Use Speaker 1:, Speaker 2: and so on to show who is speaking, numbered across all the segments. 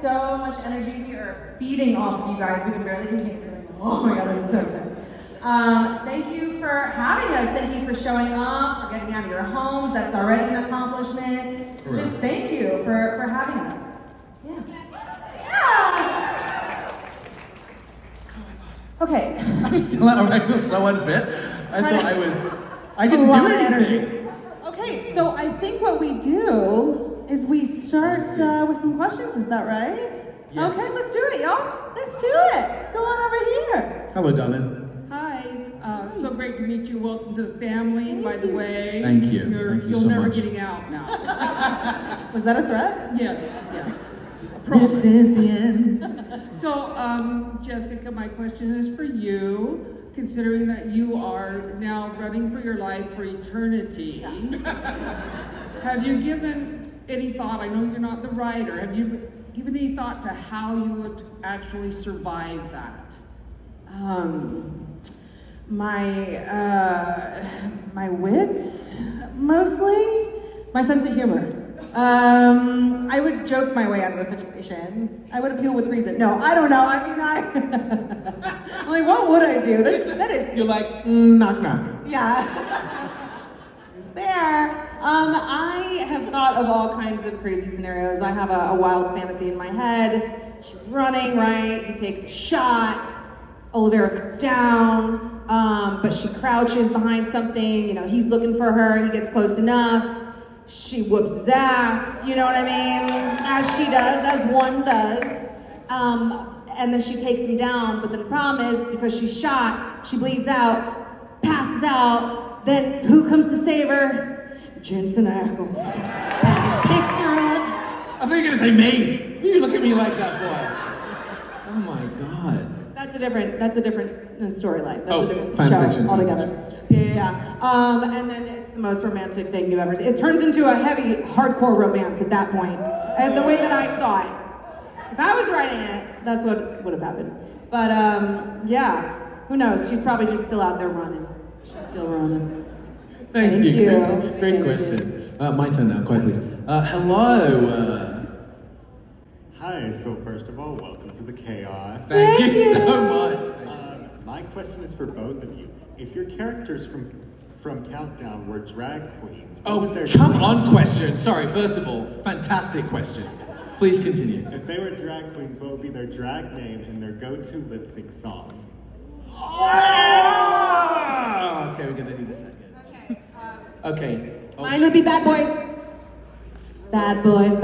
Speaker 1: so much energy. We are feeding off of you guys. We can barely contain it. Oh my God, this is so exciting. Thank you for having us. Thank you for showing up, for getting out of your homes. That's already an accomplishment. So just thank you for having us. Yeah. Okay.
Speaker 2: I feel so unfit. I didn't do anything.
Speaker 1: Okay, so I think what we do is we start with some questions. Is that right?
Speaker 2: Yes.
Speaker 1: Okay, let's do it, y'all. Let's do it. Let's go on over here.
Speaker 2: Hello, darling.
Speaker 3: Hi. So great to meet you. Welcome to the family, by the way.
Speaker 2: Thank you.
Speaker 3: You're
Speaker 2: Thank you so
Speaker 3: never
Speaker 2: much.
Speaker 3: getting out now.
Speaker 1: Was that a threat?
Speaker 3: Yes.
Speaker 2: This is the end.
Speaker 3: So, Jessica, my question is for you. Considering that you are now running for your life for eternity, have you given any thought, I know you're not the writer, have you given any thought to how you would actually survive that?
Speaker 1: My wits, mostly. My sense of humor. I would joke my way out of the situation. I would appeal with reason. No, I don't know. I mean, like, what would I do? That is.
Speaker 2: You're like, knock knock.
Speaker 1: Yeah. It's there. I have thought of all kinds of crazy scenarios. I have a wild fantasy in my head. She's running, right? He takes a shot. Oliveros comes down, but she crouches behind something. You know, he's looking for her. He gets close enough. She whoops his ass, you know what I mean? As she does, as one does. And then she takes him down, but then the problem is, because she's shot, she bleeds out, passes out, then who comes to save her? Jensen Ackles. And he picks her up.
Speaker 2: I thought you were going to say me. What do you look at me like that for? Oh my God.
Speaker 1: That's a different storyline. That's a different
Speaker 2: fan
Speaker 1: show
Speaker 2: fiction,
Speaker 1: altogether. Yeah. And then it's the most romantic thing you've ever seen. It turns into a heavy, hardcore romance at that point. And the way that I saw it. If I was writing it, that's what would have happened. But yeah, who knows? She's probably just still out there running. She's still running.
Speaker 2: Thank you. Great question. My turn now, quiet please. Hello.
Speaker 4: Hi, so first of all, welcome to the chaos.
Speaker 2: Thank you so much.
Speaker 4: My question is for both of you. If your characters from Countdown were drag queens, what would their
Speaker 2: come on question. Sorry, first of all, fantastic question. Please continue.
Speaker 4: If they were drag queens, what would be their drag name and their go-to lip sync song?
Speaker 2: Okay, we're gonna need a second. Okay.
Speaker 1: Mine would be Bad Boys. Bad boys,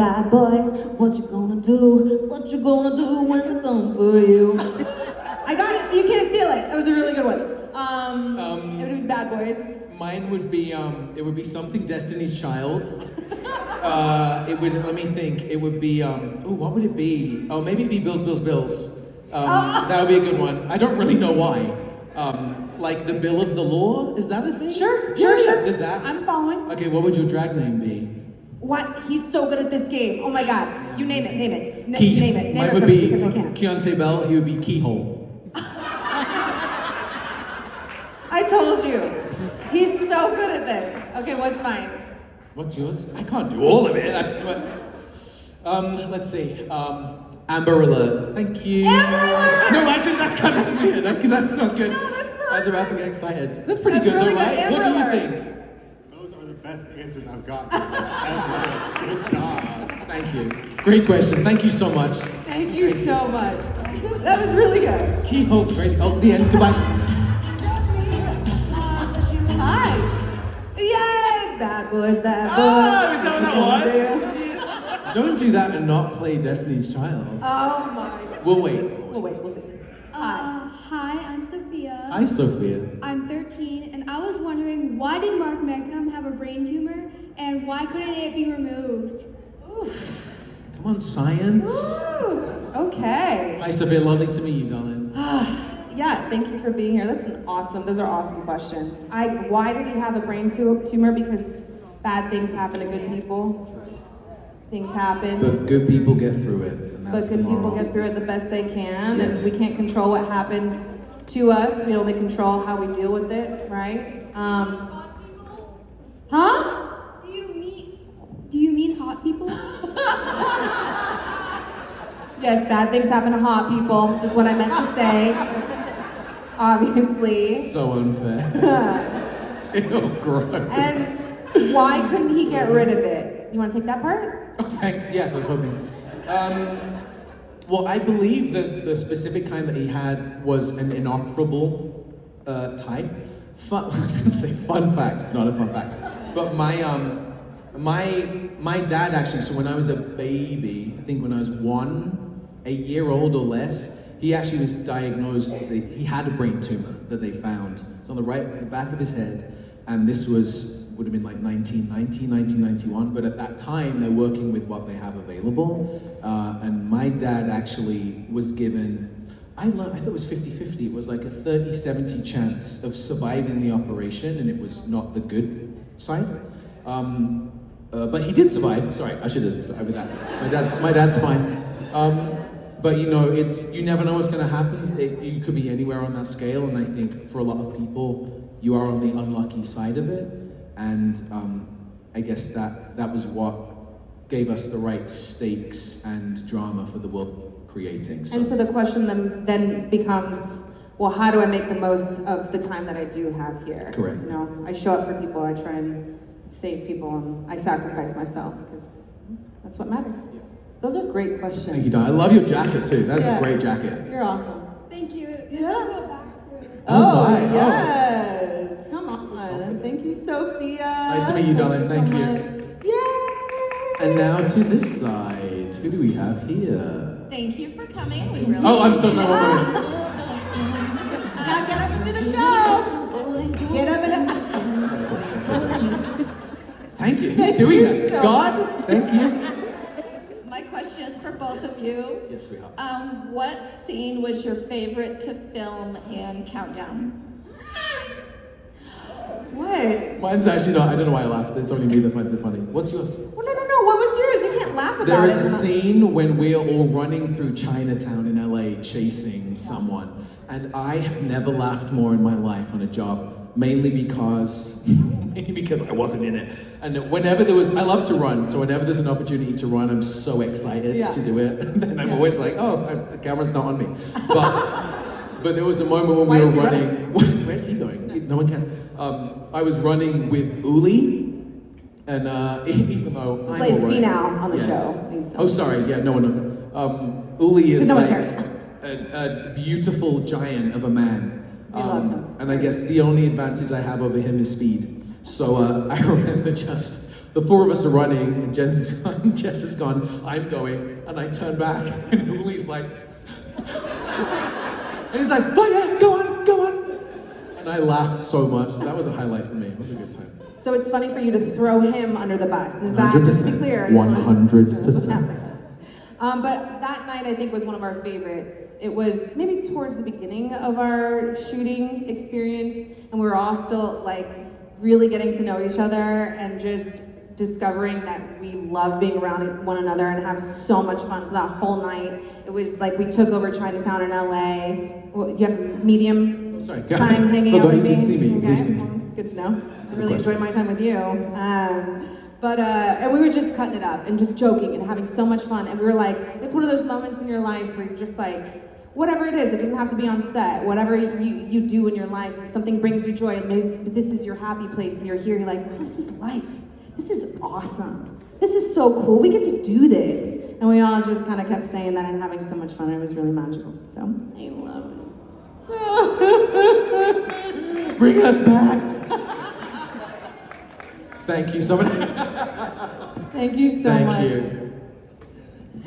Speaker 1: what you gonna do? What you gonna do when they come for you? I got it, so you can't steal it. That was a really good one. It would be Bad Boys.
Speaker 2: Mine would be, it would be something Destiny's Child. Let me think. It would be, what would it be? Oh, maybe it'd be Bills. That would be a good one. I don't really know why. Like the Bill of the Law? Is that a thing?
Speaker 1: Sure.
Speaker 2: Is that?
Speaker 1: I'm following.
Speaker 2: Okay, what would your drag name be?
Speaker 1: What? He's so good at this game. Oh my God. You name it. Name it.
Speaker 2: Mine
Speaker 1: it
Speaker 2: would
Speaker 1: for
Speaker 2: be
Speaker 1: me because I can't.
Speaker 2: Keontae Bell. He would be Keyhole.
Speaker 1: I told you. He's so good at this. Okay, what's mine?
Speaker 2: What's yours? I can't do all of it. Let's see. Amber Alert. Thank you.
Speaker 1: Amber Alert!
Speaker 2: No, actually, that's weird. That's not good.
Speaker 1: No, that's perfect.
Speaker 2: I was about to get excited. That's pretty good,
Speaker 1: really
Speaker 2: though, right?
Speaker 1: good.
Speaker 2: What do you
Speaker 1: Amber
Speaker 2: think?
Speaker 4: Those are the best answers I've gotten. Ever. Good job.
Speaker 2: Thank you. Great question. Thank you so much.
Speaker 1: Thank you so much. That was really good.
Speaker 2: Keyhole's great. Oh, the end. Goodbye.
Speaker 1: Hi. Yes, Bad Boys.
Speaker 2: Oh, is that what that was? Don't do that and not play Destiny's Child.
Speaker 1: Oh my.
Speaker 2: We'll wait.
Speaker 1: We'll see. Hi.
Speaker 5: Hi, I'm Sophia.
Speaker 2: Hi, Sophia.
Speaker 5: I'm 13, and I was wondering, why did Mark Meckham have a brain tumor, and why couldn't it be removed?
Speaker 1: Oof.
Speaker 2: Come on, science.
Speaker 1: Ooh, okay.
Speaker 2: Hi, Sophia. Lovely to meet you, darling.
Speaker 1: Yeah, thank you for being here. Those are awesome questions. Why did he have a brain tumor? Because bad things happen to good people. Things happen.
Speaker 2: But good people get through it. And that's
Speaker 1: But good people get through it the best they can. Yes. And we can't control what happens to us. We only control how we deal with it, right? Huh?
Speaker 5: Do you mean hot people?
Speaker 1: Yes, bad things happen to hot people, is what I meant to say. Obviously.
Speaker 2: So unfair. Ew, gross.
Speaker 1: And why couldn't he get rid of it? You want to take that part?
Speaker 2: Oh, thanks. Yes, I was hoping. Well, I believe that the specific kind that he had was an inoperable type. I was going to say fun fact. It's not a fun fact. But my dad actually. So when I was a baby, I think when I was a year old or less, he actually was diagnosed. He had a brain tumor that they found. It's on the back of his head, and this would have been like 1991, but at that time they're working with what they have available. And my dad actually was given, I thought it was 50-50, it was like a 30-70 chance of surviving the operation, and it was not the good side. But he did survive. Sorry, I should have started with that. My dad's fine. But you know, you never know what's gonna happen. You could be anywhere on that scale, and I think for a lot of people, you are on the unlucky side of it. And I guess that was what gave us the right stakes and drama for the world creating.
Speaker 1: And so the question then becomes, well, how do I make the most of the time that I do have here?
Speaker 2: Correct.
Speaker 1: You know, I show up for people, I try and save people, and I sacrifice myself because that's what matters.
Speaker 2: Yeah.
Speaker 1: Those are great questions.
Speaker 2: Thank you, Don. I love your jacket too. That's a great jacket.
Speaker 1: You're awesome.
Speaker 5: Thank you. This
Speaker 1: Yeah.
Speaker 5: is a back room.
Speaker 1: Oh,
Speaker 2: my.
Speaker 1: yes. Come on. Thank you, Sophia.
Speaker 2: Nice to meet you, darling. Thank you.
Speaker 1: Yay!
Speaker 2: And now to this side. Who do we have here?
Speaker 6: Thank you for coming. We really
Speaker 2: Oh, I'm so sorry.
Speaker 1: Now get up and do the show. Get up and...
Speaker 2: Thank you. Who's doing that?
Speaker 1: so
Speaker 2: God? Thank you.
Speaker 6: My question is for both of you.
Speaker 2: Yes, we are.
Speaker 6: What scene was your favorite to film in Countdown?
Speaker 1: What?
Speaker 2: Mine's actually not. I don't know why I laughed. It's only me that finds it funny. What's yours?
Speaker 1: Well, no. What was yours? You can't laugh about
Speaker 2: There
Speaker 1: it.
Speaker 2: is a scene when we're all running through Chinatown in LA chasing someone, and I have never laughed more in my life on a job, mainly because I wasn't in it. And whenever I love to run, so whenever there's an opportunity to run, I'm so excited to do it. And then I'm always like, the camera's not on me. But there was a moment when we were running. Where's he going? No one cares. I was running with Uli. And even though
Speaker 1: He plays Finau on the show.
Speaker 2: Oh, sorry. Yeah, no one knows that. Uli is
Speaker 1: No one
Speaker 2: like
Speaker 1: cares.
Speaker 2: a beautiful giant of a man.
Speaker 1: We love him.
Speaker 2: And I guess the only advantage I have over him is speed. So I remember just the four of us are running, and Jess is gone, I'm going, and I turn back, and Uli's like, and he's like, oh yeah, go on. And I laughed so much. That was a highlight for me. It was a good time.
Speaker 1: So it's funny for you to throw him under the bus. Is that, just to be clear?
Speaker 2: 100%.
Speaker 1: That's what's happening. But that night, I think, was one of our favorites. It was maybe towards the beginning of our shooting experience, and we were all still, like, really getting to know each other and just discovering that we love being around one another and have so much fun. So that whole night, it was like we took over Chinatown in LA. Well, you have medium time hanging out with
Speaker 2: you
Speaker 1: me?
Speaker 2: can see me.
Speaker 1: Okay,
Speaker 2: Please continue.
Speaker 1: well, it's good to know. I really enjoyed my time with you. And we were just cutting it up and just joking and having so much fun. And we were like, it's one of those moments in your life where you're just like, whatever it is, it doesn't have to be on set. Whatever you do in your life, if something brings you joy, maybe this is your happy place and you're here, you're like, this is life. This is awesome. This is so cool. We get to do this. And we all just kind of kept saying that and having so much fun. It was really magical. So, I love it.
Speaker 2: Bring us back. Thank you so much.
Speaker 1: Thank you so much.
Speaker 2: Thank you.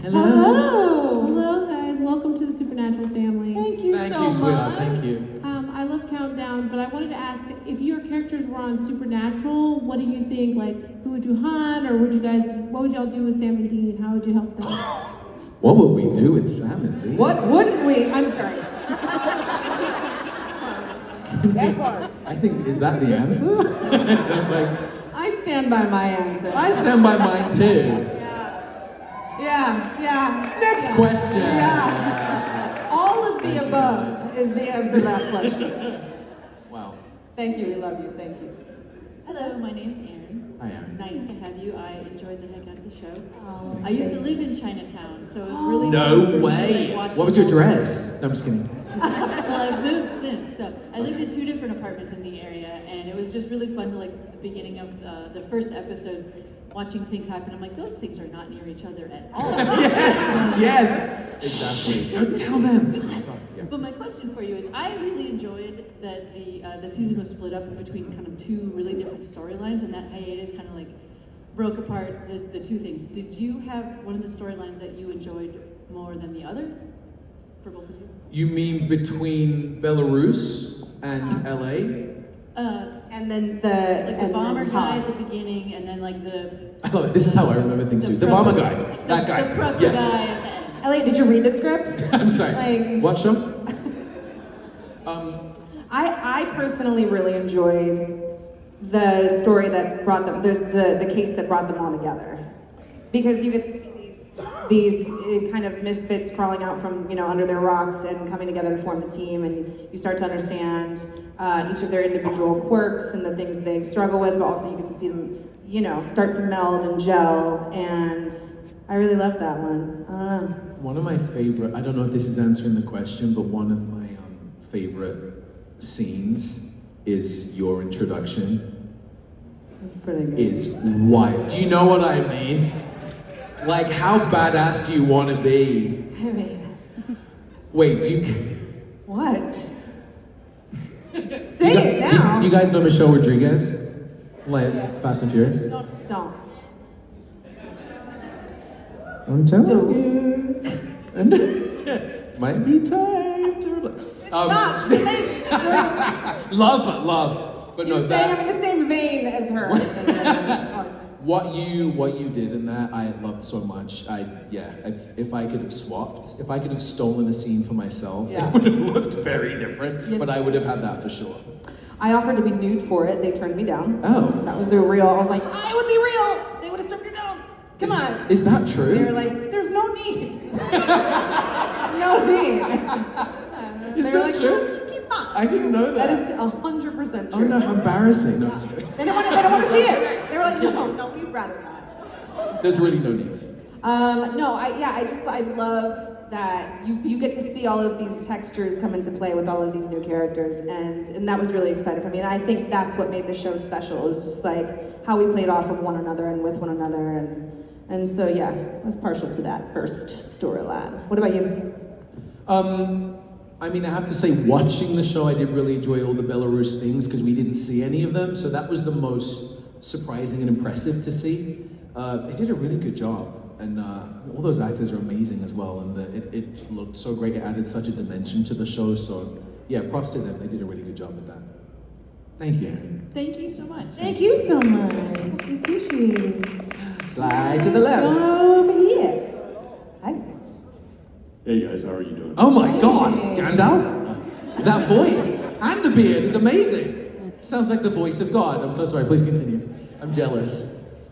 Speaker 2: Hello.
Speaker 7: Hello, guys. Welcome to the Supernatural family.
Speaker 1: Thank you so much.
Speaker 2: Thank you, sweetheart. Thank you.
Speaker 7: I love Countdown, but I wanted to ask if your characters were on Supernatural, what do you think? Like, who would you hunt, or what would y'all do with Sam and Dean? How would you help them?
Speaker 2: What would we do with Sam and Dean?
Speaker 1: What wouldn't we? I'm sorry.
Speaker 2: I think, is that the answer?
Speaker 1: I stand by my answer.
Speaker 2: I stand by mine too.
Speaker 1: Yeah.
Speaker 2: Next question.
Speaker 1: Yeah. All of the above is the answer to that question.
Speaker 2: Wow.
Speaker 1: Thank you. We love you. Thank you.
Speaker 6: Hello, my name's Erin.
Speaker 2: Hi, Aaron.
Speaker 8: Nice to have you. I enjoyed the heck out of the show.
Speaker 1: Oh,
Speaker 8: I used to live in Chinatown, so it was really fun
Speaker 2: No
Speaker 8: for me,
Speaker 2: way.
Speaker 8: like, watching
Speaker 2: What was your
Speaker 8: all-
Speaker 2: dress? No, I'm just kidding.
Speaker 8: Well, I've moved since, so I lived in 2 different apartments in the area, and it was just really fun to, like, the beginning of the first episode, watching things happen. I'm like, those things are not near each other at all.
Speaker 2: Yes. Exactly. Don't tell them. Yeah.
Speaker 8: But my question for you is, I really enjoyed that the season was split up between kind of 2 really different storylines, and that hiatus kind of like broke apart the 2 things. Did you have one of the storylines that you enjoyed more than the other for both of you?
Speaker 2: You mean between Belarus and LA?
Speaker 1: And then
Speaker 8: Like the
Speaker 1: and
Speaker 8: bomber
Speaker 1: then
Speaker 8: guy
Speaker 1: Tom.
Speaker 8: at the beginning, and then like the
Speaker 2: I love it. This is how I remember things too. The
Speaker 8: prep-
Speaker 2: bomber guy. That guy.
Speaker 8: the prep
Speaker 2: Yes.
Speaker 8: guy at the end.
Speaker 1: Elliot, did you read the scripts?
Speaker 2: I'm sorry.
Speaker 1: Like,
Speaker 2: What show?
Speaker 1: I personally really enjoyed the story that brought them, the case that brought them all together, because you get to see these kind of misfits crawling out from under their rocks and coming together to form the team, and you start to understand each of their individual quirks and the things they struggle with, but also you get to see them start to meld and gel, and I really loved that one. I don't know.
Speaker 2: One of my favorite, I don't know if this is answering the question, but one of my favorite scenes is your introduction.
Speaker 1: It's pretty good.
Speaker 2: Is wild. Do you know what I mean? Like, how badass do you want to be?
Speaker 1: I mean,
Speaker 2: Wait, do you...
Speaker 1: what? Say it now.
Speaker 2: You guys know Michelle Rodriguez? Like, Fast and Furious?
Speaker 1: Don't.
Speaker 2: I'm telling you. And might be time to...
Speaker 1: Not. She's amazing.
Speaker 2: love. But no,
Speaker 1: You're saying I'm in the same vein as her. That's all I'm saying.
Speaker 2: What you did in that, I loved so much. If I could have swapped, if I could have stolen a scene for myself,
Speaker 1: Yeah.
Speaker 2: it would have looked very different.
Speaker 1: Yes.
Speaker 2: But I would have had that for sure.
Speaker 1: I offered to be nude for it. They turned me down.
Speaker 2: Oh.
Speaker 1: That was a real. I was like, I would be real. They would have stripped her down. Come on.
Speaker 2: Is that true?
Speaker 1: They were like, there's no need. There's no need.
Speaker 2: Is
Speaker 1: They were
Speaker 2: that
Speaker 1: like,
Speaker 2: true?
Speaker 1: well, keep on.
Speaker 2: I didn't know that.
Speaker 1: That is 100% true.
Speaker 2: Oh no, how embarrassing. No, I'm just kidding.
Speaker 1: They don't want to see it. They were like, no, we'd rather not.
Speaker 2: There's really no need.
Speaker 1: No, I love that you get to see all of these textures come into play with all of these new characters, and that was really exciting for me. And I think that's what made the show special. It was just like how we played off of one another and with one another, and so yeah, I was partial to that first storyline. What about you?
Speaker 2: I mean, I have to say, watching the show, I did really enjoy all the Belarus things because we didn't see any of them, so that was the most surprising and impressive to see. They did a really good job. And all those actors are amazing as well, and it looked so great. It added such a dimension to the show. So yeah, props to them. They did a really good job with that. Thank you, Aaron.
Speaker 8: Thank you so much.
Speaker 1: Thank you so much. I appreciate it.
Speaker 2: Slide to the left.
Speaker 1: Go over here. Hi.
Speaker 9: Hey guys, how are you doing?
Speaker 2: Oh my God, Gandalf! That voice and the beard is amazing. Sounds like the voice of God. I'm so sorry. Please continue. I'm jealous.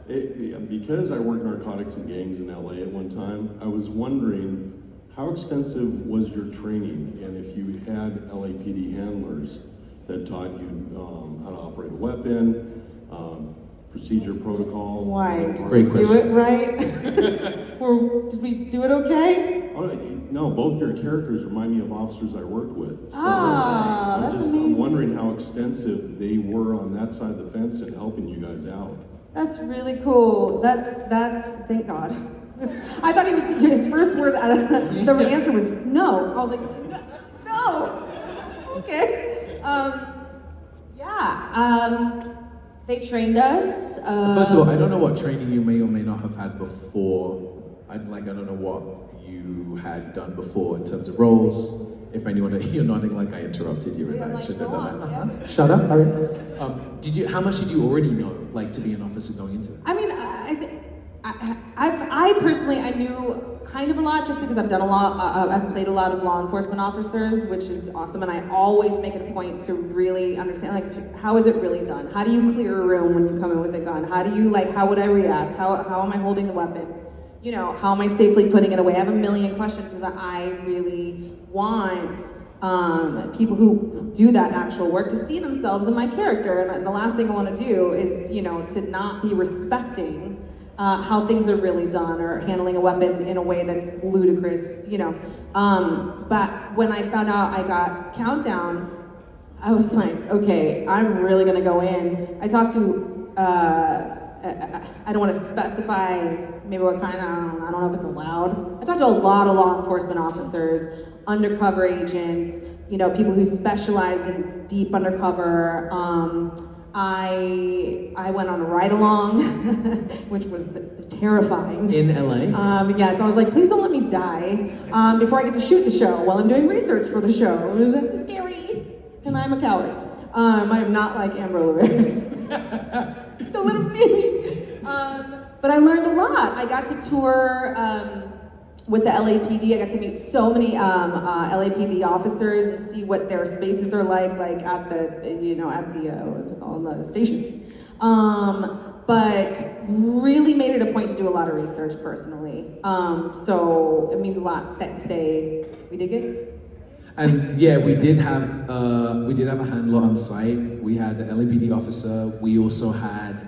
Speaker 9: Because I worked narcotics and gangs in LA at one time, I was wondering how extensive was your training, and if you had LAPD handlers that taught you how to operate a weapon, procedure protocol.
Speaker 1: Why?
Speaker 2: Great question.
Speaker 1: Do it right? Or did we do it okay?
Speaker 9: Oh, no, both your characters remind me of officers I worked with. So
Speaker 1: that's amazing.
Speaker 9: I'm wondering how extensive they were on that side of the fence and helping you guys out.
Speaker 1: That's really cool. That's thank God. I thought his first word out of the answer was no. I was like, no. Okay. They trained us.
Speaker 2: First of all, I don't know what training you may or may not have had before. I don't know what you had done before in terms of roles. If anyone, you're nodding like I interrupted you, and I shouldn't have done that. Shut up, hurry. How much did you already know, like, to be an officer going into it?
Speaker 1: I mean, I personally, I knew kind of a lot just because I've done a lot, I've played a lot of law enforcement officers, which is awesome, and I always make it a point to really understand, like, how is it really done? How do you clear a room when you come in with a gun? How do you, how would I react? How am I holding the weapon? How am I safely putting it away? I have a million questions because I really want people who do that actual work to see themselves in my character. And the last thing I want to do is, to not be respecting how things are really done or handling a weapon in a way that's ludicrous, But when I found out I got Countdown, I was like, okay, I'm really gonna go in. I talked to, I don't want to specify maybe what kind, I don't know if it's allowed. I talked to a lot of law enforcement officers, undercover agents, people who specialize in deep undercover. I went on a ride-along, which was terrifying.
Speaker 2: In LA?
Speaker 1: Yes, I was like, please don't let me die before I get to shoot the show while I'm doing research for the show. It was scary, and I'm a coward. I am not like Amber Rivers. Don't let him see me. But I learned a lot. I got to tour with the LAPD. I got to meet so many LAPD officers and see what their spaces are like at the what's it called, the stations. But really made it a point to do a lot of research personally. So it means a lot that you say we did good.
Speaker 2: And yeah, we did have a handler on site. We had the LAPD officer. We also had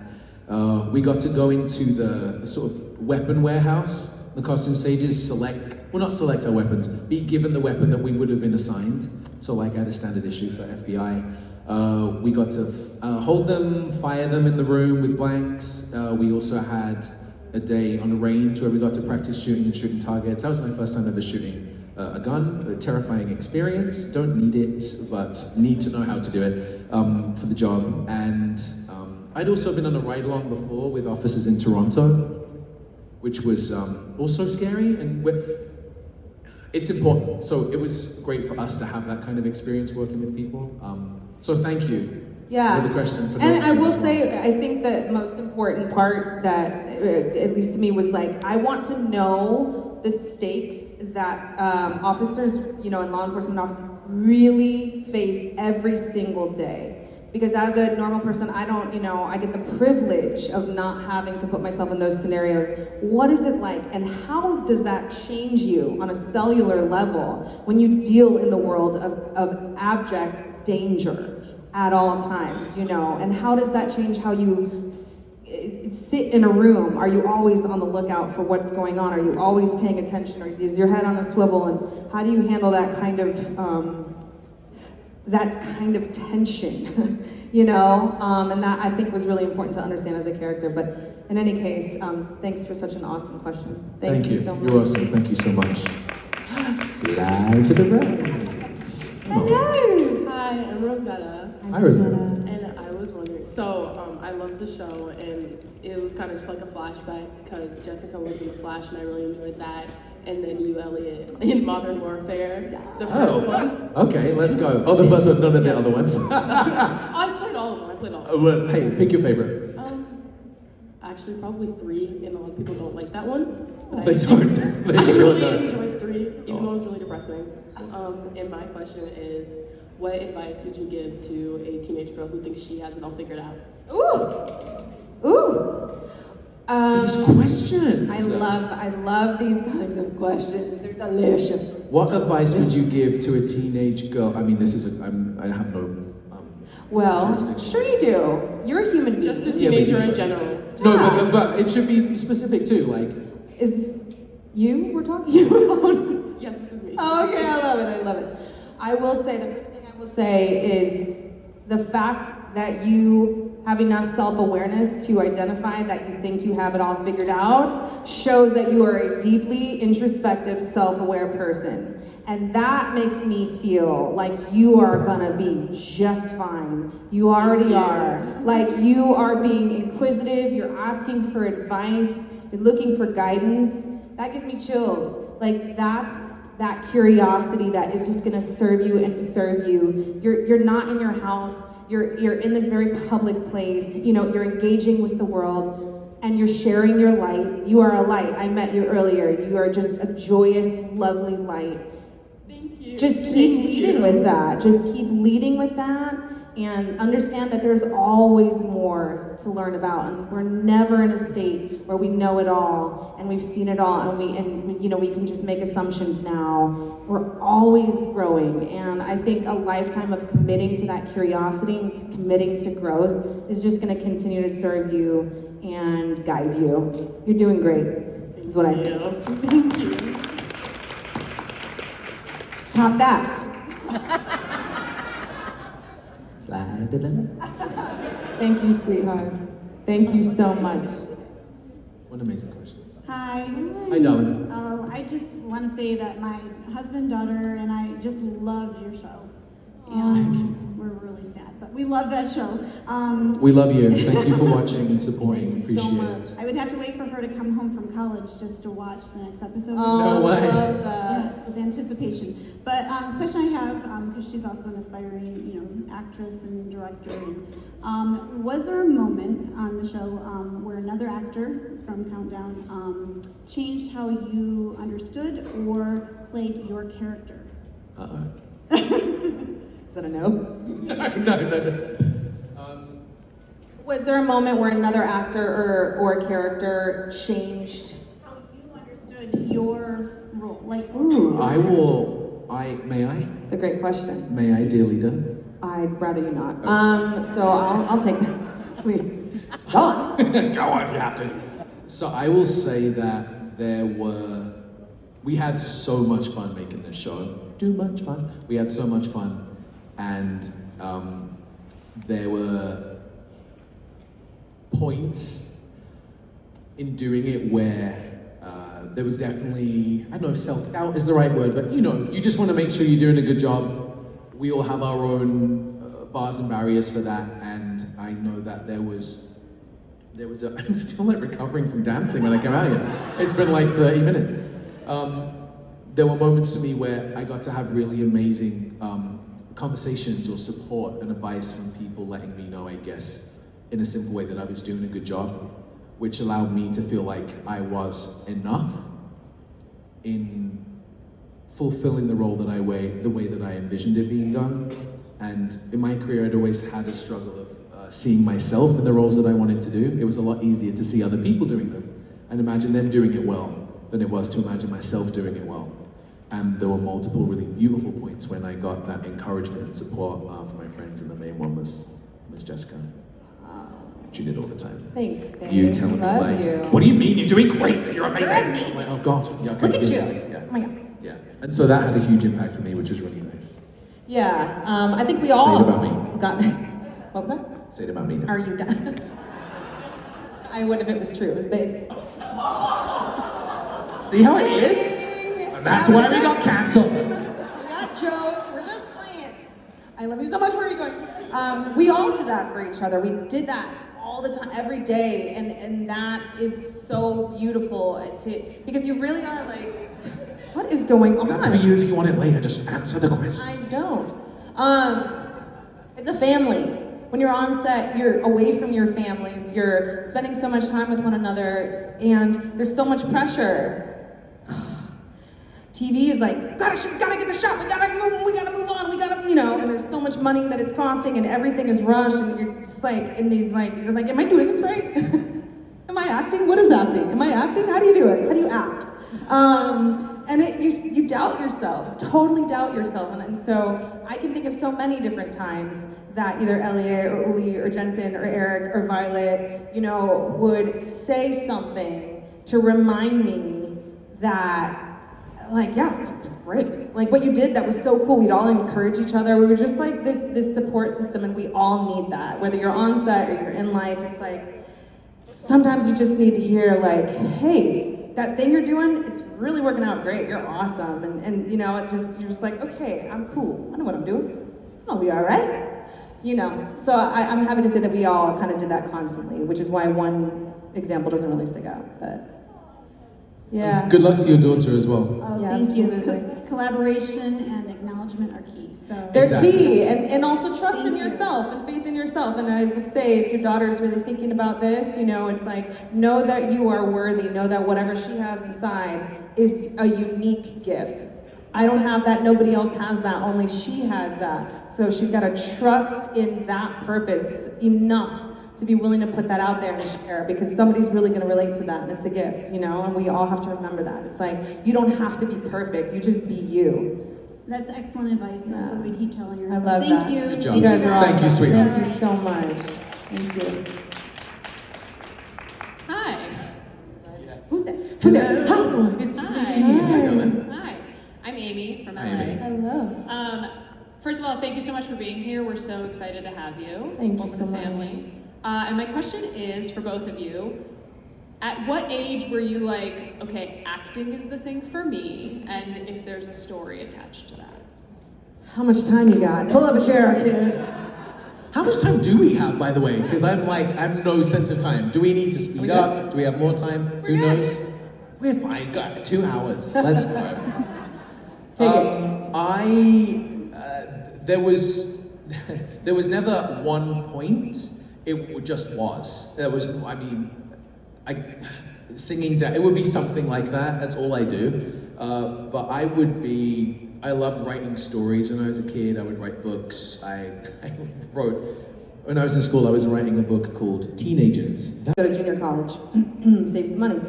Speaker 2: we got to go into the sort of weapon warehouse. The costume stages not select our weapons, be given the weapon that we would have been assigned. So like at a standard issue for FBI, we got to hold them, fire them in the room with blanks. We also had a day on the range where we got to practice shooting and shooting targets. That was my first time ever shooting a gun, a terrifying experience. Don't need it, but need to know how to do it for the job. And I'd also been on a ride-along before with officers in Toronto, which was also scary, and it's important. So it was great for us to have that kind of experience working with people. So thank you for the question.
Speaker 1: And I will say, I think the most important part that, at least to me, was like, I want to know the stakes that officers, and law enforcement officers really face every single day. Because as a normal person, I don't, I get the privilege of not having to put myself in those scenarios. What is it like? And how does that change you on a cellular level when you deal in the world of abject danger at all times, And how does that change how you sit in a room? Are you always on the lookout for what's going on? Are you always paying attention? Or is your head on a swivel? And how do you handle that kind of tension, and that I think was really important to understand as a character. But in any case, thanks for such an awesome question. Thank you so much.
Speaker 2: You're awesome. Thank you so much. Slide to the right.
Speaker 1: Hello.
Speaker 10: Hi, I'm Rosetta.
Speaker 2: Hi, Rosetta.
Speaker 10: And I was wondering, so I loved the show, and it was kind of just like a flashback because Jessica was in The Flash, and I really enjoyed that. And then you, Elliot, in Modern Warfare, the first one.
Speaker 2: Okay, let's go. Oh, the first one, none of the other ones.
Speaker 10: I played all of them.
Speaker 2: Well, hey, pick your favorite.
Speaker 10: Actually, probably 3, and a lot of people don't like that one. But
Speaker 2: They don't. They
Speaker 10: I
Speaker 2: sure
Speaker 10: really
Speaker 2: don't.
Speaker 10: enjoyed 3, even though it was really depressing. And my question is, what advice would you give to a teenage girl who thinks she has it all figured out?
Speaker 1: Ooh.
Speaker 2: These questions.
Speaker 1: I love these kinds of questions. They're delicious.
Speaker 2: What advice would you give to a teenage girl? I mean, I have no.
Speaker 1: Well,
Speaker 2: jurisdiction.
Speaker 1: sure you do. You're a human being.
Speaker 10: Just a teenager in general.
Speaker 2: No, but it should be specific too. Like,
Speaker 1: Is this you we're talking about?
Speaker 10: Yes, this is me.
Speaker 1: Oh, okay, I love it. I will say, the first thing I will say is the fact that you have enough self-awareness to identify that you think you have it all figured out shows that you are a deeply introspective, self-aware person. And that makes me feel like you are gonna be just fine. You already are. Like, you are being inquisitive, you're asking for advice, you're looking for guidance. That gives me chills. Like, that's that curiosity that is just gonna serve you and serve you. You're not in your house, you're in this very public place, you're engaging with the world, and you're sharing your light. You are a light. I met you earlier. You are just a joyous, lovely light.
Speaker 10: Thank you.
Speaker 1: Just keep leading with that. Just keep leading with that. and understand that there's always more to learn about, and we're never in a state where we know it all and we've seen it all, and we can just make assumptions now. We're always growing, and I think a lifetime of committing to that curiosity and to committing to growth is just going to continue to serve you and guide you. You're doing great, is what I think.
Speaker 10: Thank you.
Speaker 1: Top that.
Speaker 2: Slide to the left.
Speaker 1: Thank you, sweetheart. Thank you so much.
Speaker 2: What an amazing question.
Speaker 11: Hi.
Speaker 2: Hi, darling.
Speaker 11: I just want to say that my husband, daughter, and I just loved your show. And we're really sad, but we love that show.
Speaker 2: We love you. Thank you for watching and supporting.
Speaker 1: Thank you so
Speaker 2: Appreciate
Speaker 1: much.
Speaker 2: it.
Speaker 11: I would have to wait for her to come home from college just to watch the next episode.
Speaker 1: Oh,
Speaker 2: No way.
Speaker 1: I love that.
Speaker 11: Yes, with anticipation. But a question I have, because she's also an aspiring, actress and director. And, was there a moment on the show where another actor from Countdown changed how you understood or played your character?
Speaker 1: Is that a no?
Speaker 2: No.
Speaker 1: Was there a moment where another actor or character changed?
Speaker 11: How you understood your role, like.
Speaker 1: Ooh.
Speaker 2: May I?
Speaker 1: It's a great question.
Speaker 2: May I, dear leader?
Speaker 1: I'd rather you not. So I'll take that, please.
Speaker 2: Go on if you have to. So I will say that we had so much fun making this show. Too much fun. We had so much fun. And there were points in doing it where there was definitely, I don't know if self-doubt is the right word, but you just want to make sure you're doing a good job. We all have our own bars and barriers for that, and I know that there was I'm still recovering from dancing when I came out here. It's been like 30 minutes. There were moments for me where I got to have really amazing conversations or support and advice from people letting me know, I guess, in a simple way that I was doing a good job, which allowed me to feel like I was enough in fulfilling the role the way that I envisioned it being done. And in my career, I'd always had a struggle of seeing myself in the roles that I wanted to do. It was a lot easier to see other people doing them and imagine them doing it well than it was to imagine myself doing it well. And there were multiple really beautiful points when I got that encouragement and support from my friends, and the main one was Miss Jessica. She did all the time.
Speaker 1: Thanks, babe.
Speaker 2: You telling me
Speaker 1: Love
Speaker 2: like,
Speaker 1: you.
Speaker 2: what do you mean? You're doing great. You're amazing.
Speaker 1: You're amazing.
Speaker 2: I'm like, oh God. Yeah, okay,
Speaker 1: Look at
Speaker 2: good,
Speaker 1: you.
Speaker 2: thanks, yeah.
Speaker 1: Oh my God.
Speaker 2: Yeah. And so that had a huge impact for me, which was really nice.
Speaker 1: Yeah, I think we all
Speaker 2: Say it about me.
Speaker 1: got. What was that?
Speaker 2: Say it about me. Then.
Speaker 1: Are you done? I would if it was true, but it's.
Speaker 2: See how it is? And that's why we got canceled.
Speaker 1: We got jokes. We're just playing. I love you so much. Where are you going? We all did that for each other. We did that all the time, every day, and that is so beautiful because you really are like, what is going on?
Speaker 2: That's for you if you want it later. Just answer the question.
Speaker 1: I don't. It's a family. When you're on set, you're away from your families. You're spending so much time with one another, and there's so much pressure. TV is like, gotta get the shot. We gotta move on. And there's so much money that it's costing, and everything is rushed, and you're just like in these you're like, am I doing this right? Am I acting? What is acting? Am I acting? How do you do it? How do you act? And you doubt yourself, totally doubt yourself. And so I can think of so many different times that either Elliot or Uli or Jensen or Eric or Violet, would say something to remind me that, it's great. Like what you did, that was so cool. We'd all encourage each other. We were just like this support system, and we all need that. Whether you're on set or you're in life, it's like, sometimes you just need to hear hey, that thing you're doing, it's really working out great. You're awesome. And you're just like, okay, I'm cool. I know what I'm doing. I'll be all right. So I'm happy to say that we all kind of did that constantly, which is why one example doesn't really stick out. But yeah.
Speaker 2: Good luck to your daughter as well.
Speaker 11: Oh,
Speaker 1: Yeah,
Speaker 11: thank
Speaker 1: absolutely.
Speaker 11: you. Collaboration and acknowledgement are key. So
Speaker 1: They're
Speaker 2: Exactly.
Speaker 1: key, and also trust in
Speaker 11: Thank you.
Speaker 1: yourself and faith in yourself. And I would say, if your daughter is really thinking about this, it's like, know that you are worthy. Know that whatever she has inside is a unique gift. I don't have that, nobody else has that, only she has that. So she's got to trust in that purpose enough to be willing to put that out there and share, because somebody's really going to relate to that, and it's a gift, you know, and we all have to remember that. It's like, you don't have to be perfect, you just be you.
Speaker 11: That's excellent advice. That's what we keep telling
Speaker 1: I
Speaker 11: ourselves.
Speaker 1: love
Speaker 11: Thank
Speaker 1: that.
Speaker 11: you.
Speaker 2: Good job.
Speaker 1: You guys are awesome.
Speaker 2: Thank you, sweetheart.
Speaker 1: Thank you so much. Thank you.
Speaker 12: Hi.
Speaker 1: Who's that? Who's that?
Speaker 2: Hello, it's
Speaker 12: Hi.
Speaker 2: me. How you doing?
Speaker 12: Hi. I'm Amy from LA.
Speaker 2: Hi, Amy.
Speaker 1: Hello.
Speaker 12: First of all, thank you so much for being here. We're so excited to have you.
Speaker 1: Thank you
Speaker 12: Welcome
Speaker 1: so
Speaker 12: to the
Speaker 1: much.
Speaker 12: family. And my question is for both of you. At what age were you like, okay, acting is the thing for me, and if there's a story attached to that?
Speaker 1: How much time you got? Pull up a chair, kid.
Speaker 2: How much time do we have, by the way? Because I have no sense of time. Do we need to speed up? Do we have more time? Who knows? We're fine. Got 2 hours. Let's go.
Speaker 1: Take it.
Speaker 2: There was never one point. It just was. There was. I mean, singing. It would be something like that. That's all I do. But I loved writing stories when I was a kid. I would write books. I wrote, when I was in school, I was writing a book called Teenagers.
Speaker 1: Go to junior college, save some money.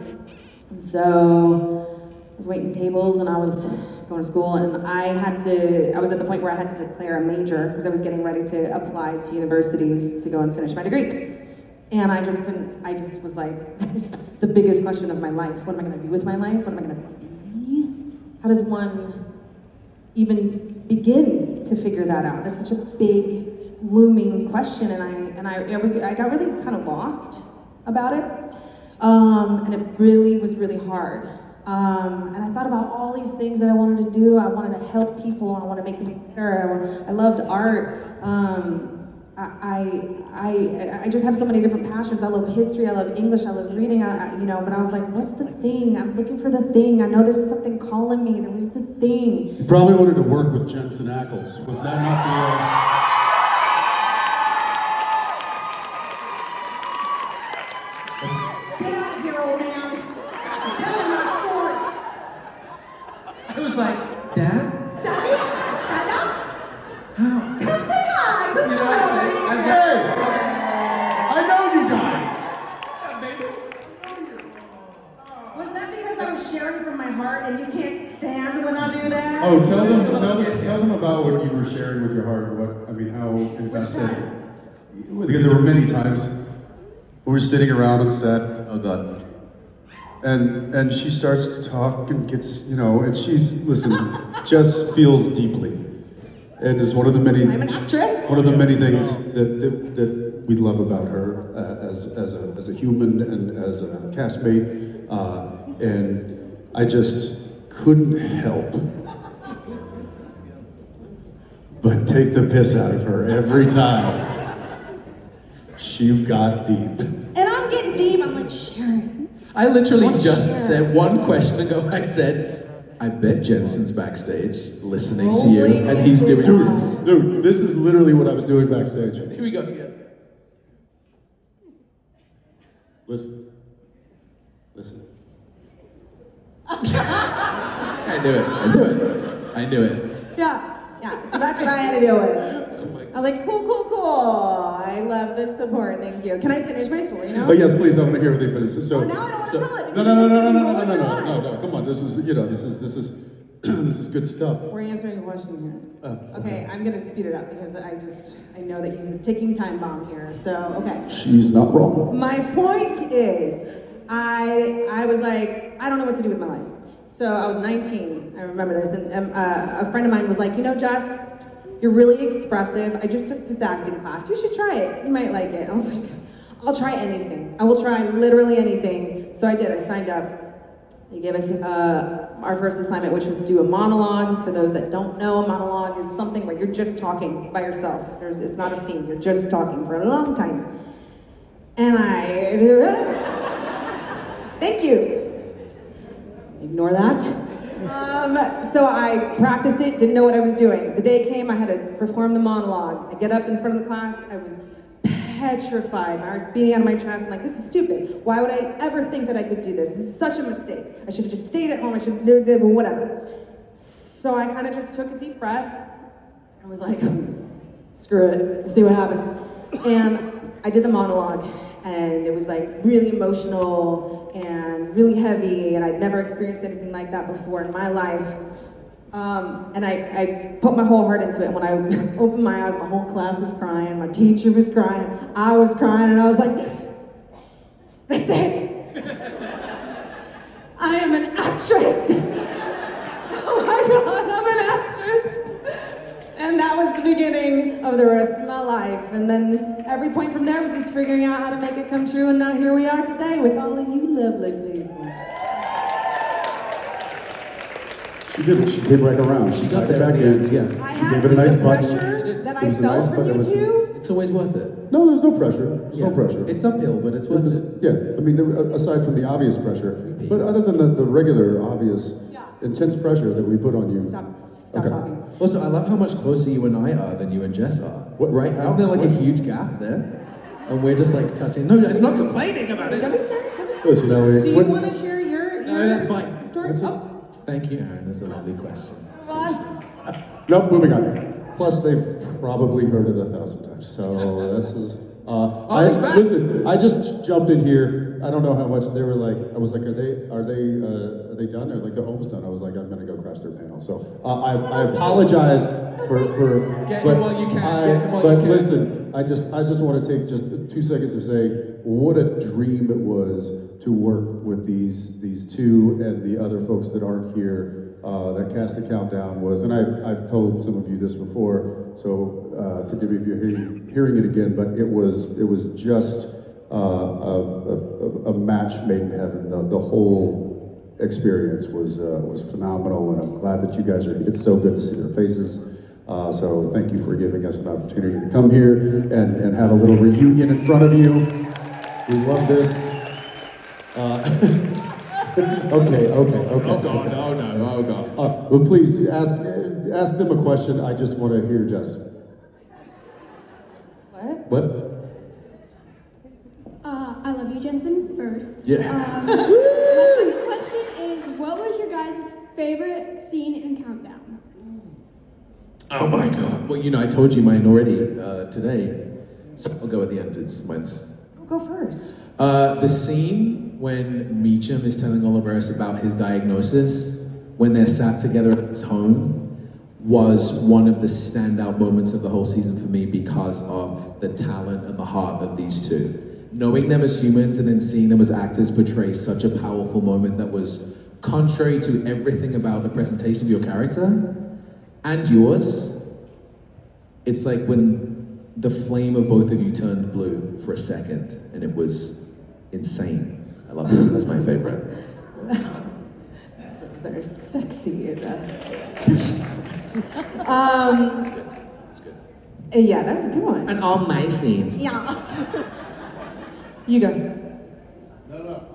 Speaker 1: And so I was waiting tables and I was going to school, and I was at the point where I had to declare a major because I was getting ready to apply to universities to go and finish my degree. And I just was like, this is the biggest question of my life. What am I going to do with my life? What am I going to be? How does one even begin to figure that out? That's such a big, looming question, and I got really kind of lost about it, and it really was really hard. And I thought about all these things that I wanted to do. I wanted to help people. I wanted to make them better. I loved art. I just have so many different passions. I love history. I love English. I love reading. But I was like, what's the thing? I'm looking for the thing. I know there's something calling me. There was the thing.
Speaker 13: You probably wanted to work with Jensen Ackles. Was that not the?
Speaker 1: Get out of here, old man. I'm telling my stories.
Speaker 2: I was like, Dad?
Speaker 1: Daddy? Dada?
Speaker 2: How?
Speaker 1: Come say hi. Come
Speaker 2: You know,
Speaker 1: on.
Speaker 13: Hey! I know you guys!
Speaker 1: Was that because I was sharing from my heart and you can't stand when I do that?
Speaker 13: Oh, tell them about what you were sharing with your heart. How invested. There were many times we were sitting around on set.
Speaker 2: Oh God.
Speaker 13: And she starts to talk and gets, and just feels deeply. And is one of the many
Speaker 1: I'm an actress.
Speaker 13: One of the many things that we love about her as a human and as a castmate. And I just couldn't help but take the piss out of her every time she got deep.
Speaker 1: And I'm getting deep. I'm like, Sharon.
Speaker 2: I literally just said one question ago. I said, I bet Jensen's backstage listening to you, and he's doing this.
Speaker 13: Dude, this is literally what I was doing backstage.
Speaker 2: Here we go. Yes.
Speaker 13: Listen.
Speaker 2: I knew it.
Speaker 1: Yeah. So that's what I had to deal with. I was like, cool. I love the support. Thank you. Can I finish my story now?
Speaker 13: Oh yes, please. I want to hear what they finish. So
Speaker 1: now I don't want to tell it.
Speaker 13: No. Come on. This is good stuff.
Speaker 1: We're answering a question here. Okay, I'm gonna speed it up because I know that he's a ticking time bomb here. So okay.
Speaker 13: She's not wrong.
Speaker 1: My point is, I was like, I don't know what to do with my life. So I was 19. I remember this, and a friend of mine was like, Jess, you're really expressive. I just took this acting class. You should try it. You might like it. I was like, I'll try anything. I will try literally anything. So I did. I signed up. They gave us our first assignment, which was to do a monologue. For those that don't know, a monologue is something where you're just talking by yourself. It's not a scene. You're just talking for a long time. And I did it. Thank you. Ignore that. So I practiced it, didn't know what I was doing. The day came, I had to perform the monologue. I get up in front of the class, I was petrified. My heart's beating out of my chest. I'm like, this is stupid. Why would I ever think that I could do this? This is such a mistake. I should have just stayed at home. I should have whatever. So I kind of just took a deep breath. I was like, screw it, see what happens. And I did the monologue, and it was like really emotional and really heavy, and I'd never experienced anything like that before in my life. And I put my whole heart into it. When I opened my eyes, my whole class was crying, my teacher was crying, I was crying, and I was like, that's it. I am an actress. Oh my God, I'm an actress. And that was the beginning of the rest of my life. And then every point from there was just figuring out how to make it come true, and now here we are today with all of you lovely people.
Speaker 13: She did it. She came right around.
Speaker 2: She got there
Speaker 13: back
Speaker 2: in the
Speaker 13: in.
Speaker 2: end, yeah.
Speaker 1: I
Speaker 13: She
Speaker 1: had
Speaker 13: gave it a nice
Speaker 1: the
Speaker 13: button.
Speaker 1: pressure that
Speaker 13: It
Speaker 1: I
Speaker 13: was a
Speaker 1: felt
Speaker 13: nice
Speaker 1: from
Speaker 13: button.
Speaker 1: you
Speaker 13: It was-
Speaker 1: two.
Speaker 2: It's always worth it.
Speaker 13: No, there's no pressure. There's no
Speaker 2: Yeah.
Speaker 13: pressure.
Speaker 2: It's uphill, but it's worth it.
Speaker 13: Yeah, I mean, aside from the obvious pressure, but other than the regular, obvious, intense pressure that we put on you.
Speaker 1: Stop
Speaker 13: Okay.
Speaker 1: talking.
Speaker 2: Also, I love how much closer you and I are than you and Jess are.
Speaker 13: What,
Speaker 2: Right?
Speaker 13: how?
Speaker 2: Isn't there like a
Speaker 13: What?
Speaker 2: huge gap there? And we're just like touching. No, it's not complaining about it.
Speaker 1: Don't be scared, don't be scared.
Speaker 13: Listen, Elliot.
Speaker 1: Do you want to share your
Speaker 2: No, that's fine.
Speaker 1: story?
Speaker 13: That's it.
Speaker 1: Oh,
Speaker 2: Thank you, Aaron. That's a lovely question.
Speaker 1: come on.
Speaker 13: Nope, moving on. Plus, they've probably heard it 1,000 times. So this is.
Speaker 2: she's back.
Speaker 13: Listen, I just jumped in here. I don't know how much they were like. I was like, are they done? They're like, they're almost done. I was like, I'm gonna go crash their panel. So I apologize for.
Speaker 2: Get
Speaker 13: but
Speaker 2: him while you can.
Speaker 13: I-
Speaker 2: Get him while
Speaker 13: but
Speaker 2: you can.
Speaker 13: listen, I just want to take just 2 seconds to say what a dream it was to work with these two and the other folks that aren't here. That Cast a Countdown was, and I've told some of you this before, so forgive me if you're hearing it again, but it was just a match made in heaven. The whole experience was phenomenal, and I'm glad that you guys are. It's so good to see their faces. So thank you for giving us an opportunity to come here and have a little reunion in front of you. We love this. Okay.
Speaker 2: Oh God! Oh no! Oh God!
Speaker 13: Well, please ask them a question. I just want to hear Jess. What?
Speaker 5: I love you, Jensen, first.
Speaker 13: Yeah.
Speaker 5: My second question is, what was your guys' favorite scene in Countdown?
Speaker 2: Oh my God! Well, I told you mine already today, so I'll go at the end. Mine's.
Speaker 1: I'll go first.
Speaker 2: The scene when Meacham is telling all of us about his diagnosis, when they're sat together at his home, was one of the standout moments of the whole season for me because of the talent and the heart of these two. Knowing them as humans and then seeing them as actors portray such a powerful moment that was contrary to everything about the presentation of your character and yours. It's like when the flame of both of you turned blue for a second, and it was insane. I love it. That's my favorite.
Speaker 1: That's very sexy.
Speaker 2: It's good.
Speaker 1: Yeah, that was a good one.
Speaker 2: And all my scenes.
Speaker 1: Yeah. You go.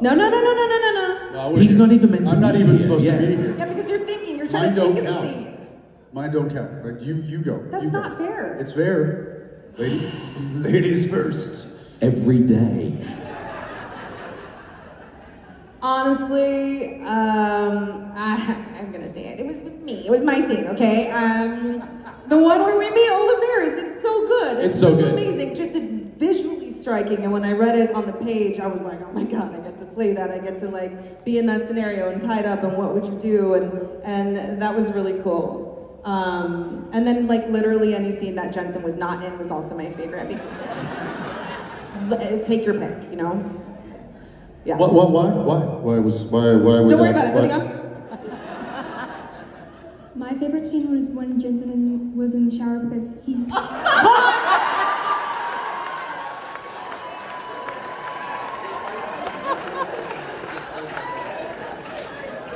Speaker 1: No.
Speaker 2: He's not even meant to
Speaker 13: I'm not
Speaker 2: be
Speaker 13: even
Speaker 2: here.
Speaker 13: supposed
Speaker 2: Yeah.
Speaker 13: to be here.
Speaker 1: Yeah, because you're thinking, you're trying
Speaker 13: Mine
Speaker 1: to
Speaker 13: don't
Speaker 1: think of a
Speaker 13: count.
Speaker 1: scene.
Speaker 13: Mine don't count. But you go.
Speaker 1: That's
Speaker 13: You go.
Speaker 1: not fair.
Speaker 13: It's fair. Ladies first.
Speaker 2: Every day.
Speaker 1: Honestly, I'm gonna say it. It was with me. It was my scene, okay? The one where we meet Olaf Maris. It's so good.
Speaker 2: It's so good.
Speaker 1: Amazing. Just it's visually striking. And when I read it on the page, I was like, oh my God, I get to play that. I get to like be in that scenario and tied up. And what would you do? And that was really cool. And then like literally any scene that Jensen was not in was also my favorite because take your pick, Yeah.
Speaker 13: Why? Why would
Speaker 1: Don't worry
Speaker 13: that-
Speaker 1: about it.
Speaker 13: why-
Speaker 1: Moving on.
Speaker 5: My favorite scene was when Jensen was in the shower because he's...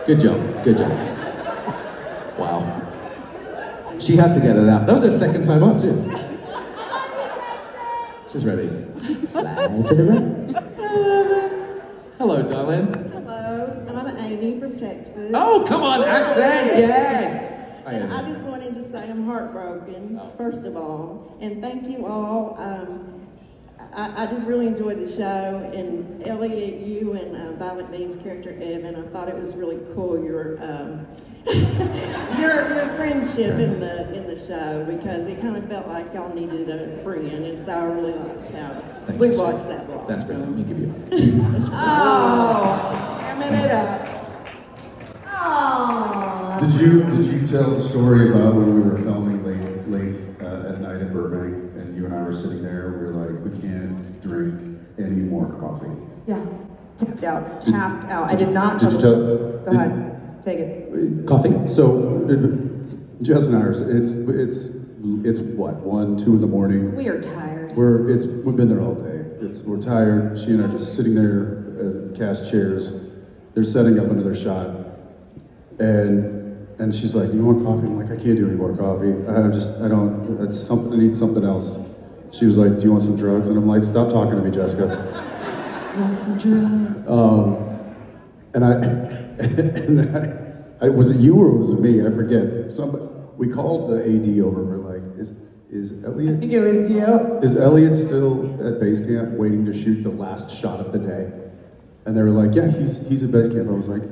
Speaker 2: Good job. Wow. She had to get it out. That was her second time up too. She's ready. Slide to the right. Hello, darling.
Speaker 14: Hello, I'm Amy from Texas.
Speaker 2: Oh, come on, accent, yes. Hi, Amy.
Speaker 14: I just wanted to say I'm heartbroken, first of all, and thank you all. I just really enjoyed the show, and Elliot, you and Violet Dean's character Evan, I thought it was really cool. Your friendship in the show because it kind of felt like y'all needed a friend, and so I really liked how we watched that blossom.
Speaker 2: That's fair. Let me give you a
Speaker 1: Hamming it up. Oh.
Speaker 13: Did you tell the story about when we were filming late at night in Burbank, and you and I were sitting there? We were like, we can't drink any more coffee.
Speaker 1: Yeah. Tapped out. I did not.
Speaker 13: Did you tell?
Speaker 1: Go ahead. Take it.
Speaker 2: coffee.
Speaker 13: So, Jess and I it's what, 1, 2 in the morning.
Speaker 1: We are tired.
Speaker 13: We've been there all day. We're tired. She and I are just sitting there, cast chairs. They're setting up another shot, and she's like, "Do you want coffee?" I'm like, "I can't do any more coffee. I need something else." She was like, "Do you want some drugs?" And I'm like, "Stop talking to me, Jessica."
Speaker 1: Want some drugs?
Speaker 13: Was it you or was it me? I forget. We called the AD over. We're like, is Elliot?
Speaker 1: I think it was you.
Speaker 13: Is Elliot still at base camp waiting to shoot the last shot of the day? And they were like, yeah, he's at base camp. I was like,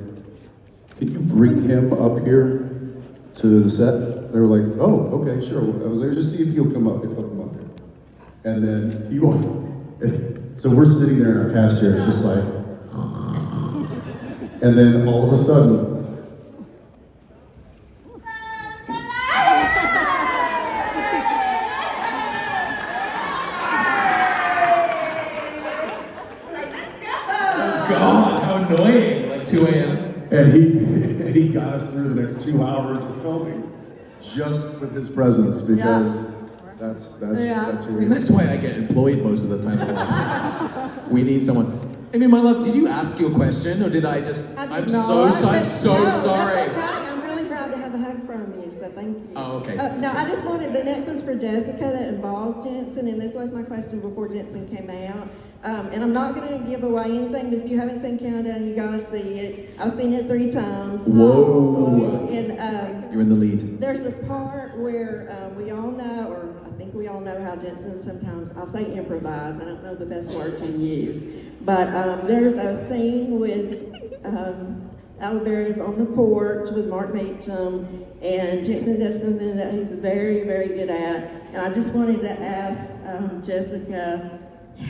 Speaker 13: can you bring him up here to the set? They were like, oh, okay, sure. I was like, just see if he'll come up here. And then he walked. So we're sitting there in our cast chairs, just like, and then all of a sudden,
Speaker 2: God, how annoying! Like 2 a.m.
Speaker 13: And he got us through the next 2 hours of filming, just with his presence, because that's who he is.
Speaker 2: That's why I get employed most of the time. We need someone. Amy, my love, did you ask your question, or did I just? I'm so sorry.
Speaker 14: That's okay. I'm really proud to have a hug from you, so thank you.
Speaker 2: Oh, okay.
Speaker 14: No, I just wanted, the next one's for Jessica that involves Jensen, and this was my question before Jensen came out. And I'm not going to give away anything, but if you haven't seen Countdown, you got to see it. I've seen it 3 times.
Speaker 2: Whoa!
Speaker 14: And
Speaker 2: you're in the lead.
Speaker 14: there's a part where we all know, or I think we all know how Jensen sometimes, I'll say improvise, I don't know the best word to use, but there's a scene with Albert's on the porch with Mark Meacham, and Jensen does something that he's very, very good at. And I just wanted to ask Jessica,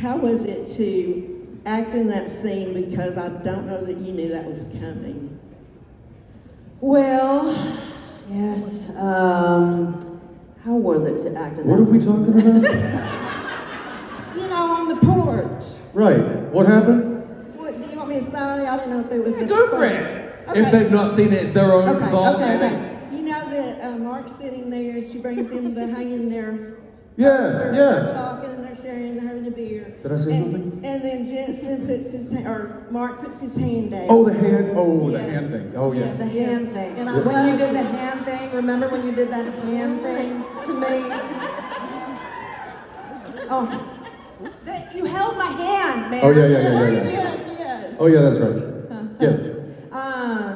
Speaker 14: how was it to act in that scene, because I don't know that you knew that was coming?
Speaker 1: Well, yes. How was it to act in that?
Speaker 13: What are we talking about?
Speaker 14: You know, on the porch.
Speaker 13: Right. What happened?
Speaker 14: What, do you want me to say? I didn't know if it was
Speaker 2: Go for it. Okay. If they've not seen it, it's their own fault.
Speaker 14: Okay. You know that Mark's sitting there, and she brings him the hanging there.
Speaker 13: Yeah.
Speaker 14: They're talking and they're sharing, they're having a beer.
Speaker 13: Did I say something?
Speaker 14: And then Jensen Mark puts his hand down.
Speaker 13: Oh, the hand. Oh, the hand thing. Oh, yeah.
Speaker 1: The hand thing.
Speaker 14: And
Speaker 1: when you did the hand thing, remember when you did that hand thing to me? Oh, you held my hand, man.
Speaker 13: Oh, yeah.
Speaker 14: Yes.
Speaker 13: Oh, yeah, that's right. Yes.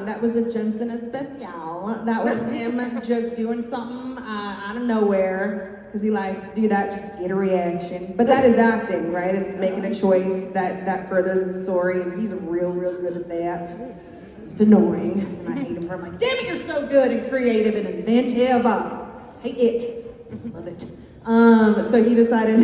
Speaker 1: That was a Jensen especial. That was him just doing something out of nowhere, because he likes to do that just to get a reaction. But that is acting, right? It's making a choice that furthers the story, and he's real good at that. It's annoying, and I hate him for it. I'm like, damn it, you're so good and creative and inventive. Hate it. Love it. So he decided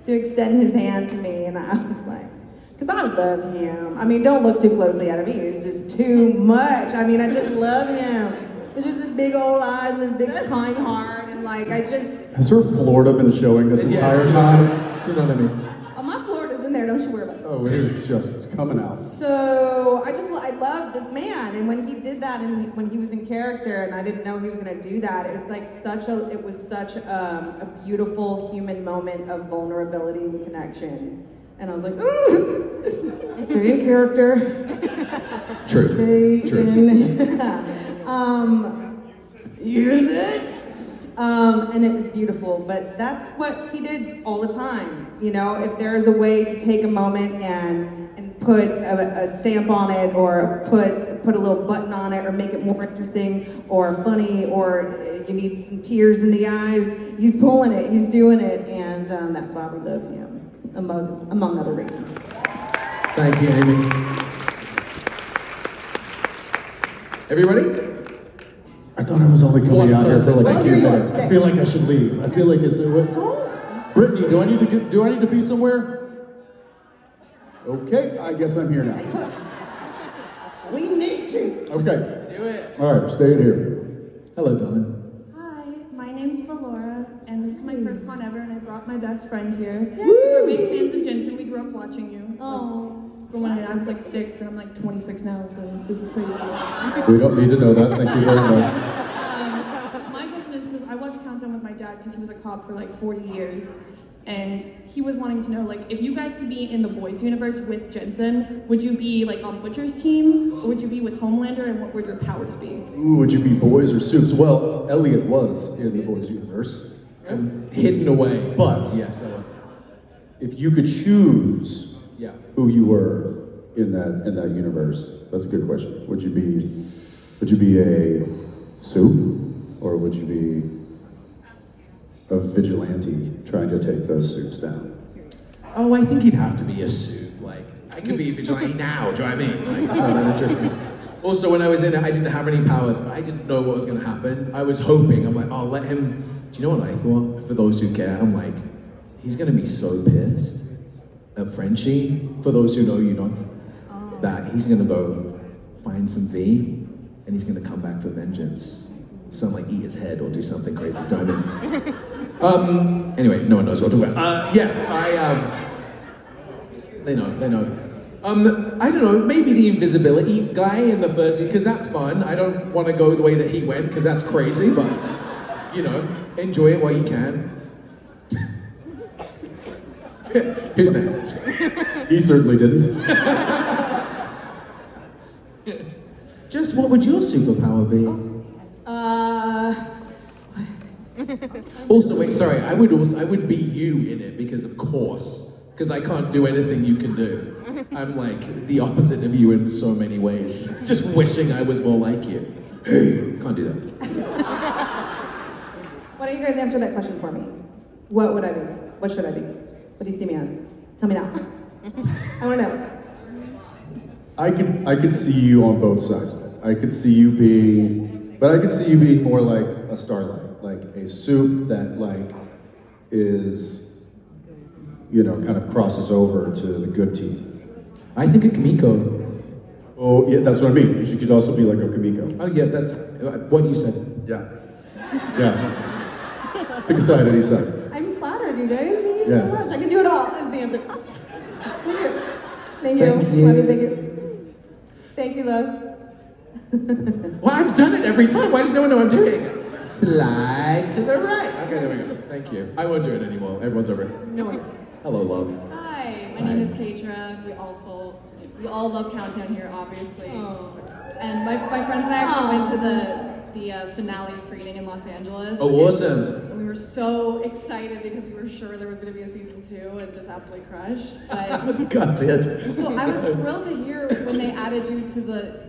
Speaker 1: to extend his hand to me, and I was like, because I love him. I mean, don't look too closely at him. He's just too much. I mean, I just love him. With just his big old eyes and this big kind heart, and like,
Speaker 13: Has her Florida been showing this entire time?
Speaker 2: Do you know what I mean?
Speaker 1: Oh, my Florida's in there, don't you worry about it.
Speaker 13: Oh, it is just coming out.
Speaker 1: So, I love this man, and when he did that, and when he was in character, and I didn't know he was gonna do that, it was like such a beautiful human moment of vulnerability and connection. And I was like, ooh, stay in character.
Speaker 2: True.
Speaker 1: Use it. And it was beautiful, but that's what he did all the time. You know, if there is a way to take a moment and put a stamp on it, or put a little button on it, or make it more interesting or funny, or you need some tears in the eyes, he's pulling it, he's doing it, and that's why we love him, among other reasons.
Speaker 2: Thank you, Amy. Everybody?
Speaker 13: I thought I was only coming out here for like a few
Speaker 11: here you are,
Speaker 13: minutes. I
Speaker 11: stay.
Speaker 13: feel like I should leave. I feel like it's Brittany, do I need to be somewhere? Okay, I guess I'm here now.
Speaker 14: We need you.
Speaker 13: Okay.
Speaker 2: Do it.
Speaker 13: All right, staying here.
Speaker 2: Hello, darling.
Speaker 5: Hi, my name's Valora, and this is my first con ever, and I brought my best friend here. We're big fans of Jensen. We grew up watching you.
Speaker 11: Oh.
Speaker 5: From when I was like 6, and I'm like 26 now, so this is crazy.
Speaker 13: We don't need to know that. Thank you very much.
Speaker 5: My question is, I watched Countdown with my dad because he was a cop for like 40 years, and he was wanting to know, like, if you guys could be in the boys universe with Jensen, would you be like on Butcher's team, or would you be with Homelander, and what would your powers be?
Speaker 13: Ooh, would you be boys or soups? Well, Elliot was in the boys universe.
Speaker 2: Hidden away.
Speaker 13: But
Speaker 2: yes, I was.
Speaker 13: if you could choose
Speaker 2: Yeah.
Speaker 13: who you were in that universe, that's a good question. Would you be a soup, or would you be a vigilante trying to take those soups down?
Speaker 2: Oh, I think he'd have to be a soup. Like, I could be a vigilante now, do you know what I mean? Like, it's not that interesting. Also, when I was in it, I didn't have any powers. I didn't know what was going to happen. I was hoping, I'm like, oh, let him... Do you know what I thought? For those who care, I'm like, he's going to be so pissed at Frenchie. For those who know, you know. That he's going to go find some V, and he's going to come back for vengeance. Some like eat his head or do something crazy, do you know what I mean? Anyway, no one knows what to wear. Yes, they know. I don't know, maybe the invisibility guy in the first scene, because that's fun. I don't want to go the way that he went, because that's crazy, but, you know, enjoy it while you can. Who's next?
Speaker 13: He certainly didn't.
Speaker 2: Just what would your superpower be? Also, wait, sorry, I would be you in it, because of course. Because I can't do anything you can do. I'm like the opposite of you in so many ways. Just wishing I was more like you. Hey, can't do that.
Speaker 15: Why don't you guys answer that question for me? What would I be? What should I be? What do you see me as? Tell me now. I want to know.
Speaker 13: I could see you on both sides of it. I could see you being more like a starlight, like a soup that like is, you know, kind of crosses over to the good team.
Speaker 2: I think a Kamiko.
Speaker 13: Oh, yeah, that's what I mean. You could also be like a Kamiko.
Speaker 2: Oh yeah, that's what you said.
Speaker 13: Yeah. Pick a side, any side.
Speaker 15: I'm flattered, you guys. Thank you
Speaker 13: Yes.
Speaker 15: so much. I can do it all, is the answer. Thank you. Thank you.
Speaker 2: Thank you.
Speaker 15: Love you, thank you. Thank you, love.
Speaker 2: Well, I've done it every time. Why does no one know I'm doing it? Slide to the right. Okay, there we go. Thank you. I won't do it anymore. Everyone's over it.
Speaker 15: No one.
Speaker 2: Hello, love.
Speaker 16: Hi, my name is Keitra. We all love Countdown here, obviously. And my friends and I actually went to the finale screening in Los Angeles.
Speaker 2: Oh, awesome.
Speaker 16: And we were so excited because we were sure there was going to be a season 2 and just absolutely crushed. But
Speaker 2: God did.
Speaker 16: so I was thrilled to hear when they added you to the,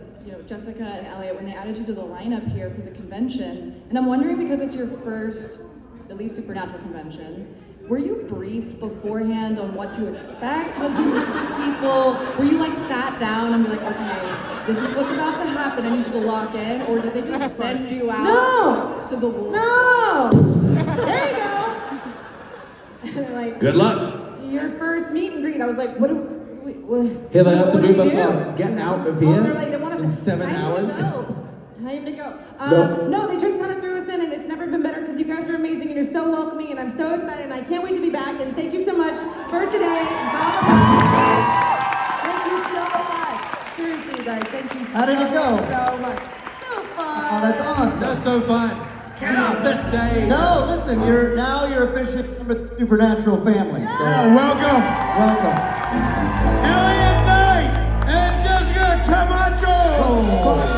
Speaker 16: Jessica and Elliot, when they added you to the lineup here for the convention. And I'm wondering, because it's your first, at least supernatural convention, were you briefed beforehand on what to expect with these people? Were you like sat down and be like, okay, this is what's about to happen, I need you to lock in? Or did they just send you out to the wolves?
Speaker 15: No! There you go! And they're like,
Speaker 2: Good luck.
Speaker 15: Your first meet and greet. I was like, what do we...
Speaker 2: Here they are to
Speaker 15: what do
Speaker 2: move
Speaker 15: we
Speaker 2: us
Speaker 15: do?
Speaker 2: off. Get out of
Speaker 15: Oh,
Speaker 2: here
Speaker 15: they're like, they want us
Speaker 2: in 7 hours.
Speaker 15: Time to go.
Speaker 2: No.
Speaker 15: No, they just kind of threw us in, and it's never been better because you guys are amazing and you're so welcoming, and I'm so excited, and I can't wait to be back. And thank you so much for today. Thank you so much. Seriously, you guys, thank you
Speaker 17: How did it go?
Speaker 15: so much. So fun.
Speaker 17: Oh, that's awesome.
Speaker 2: That's so fun. Get off the stage.
Speaker 17: No, listen, you're officially a member of the Supernatural family. So
Speaker 2: welcome.
Speaker 17: Welcome.
Speaker 18: Elliot Knight and Jessica Camacho.
Speaker 17: Oh.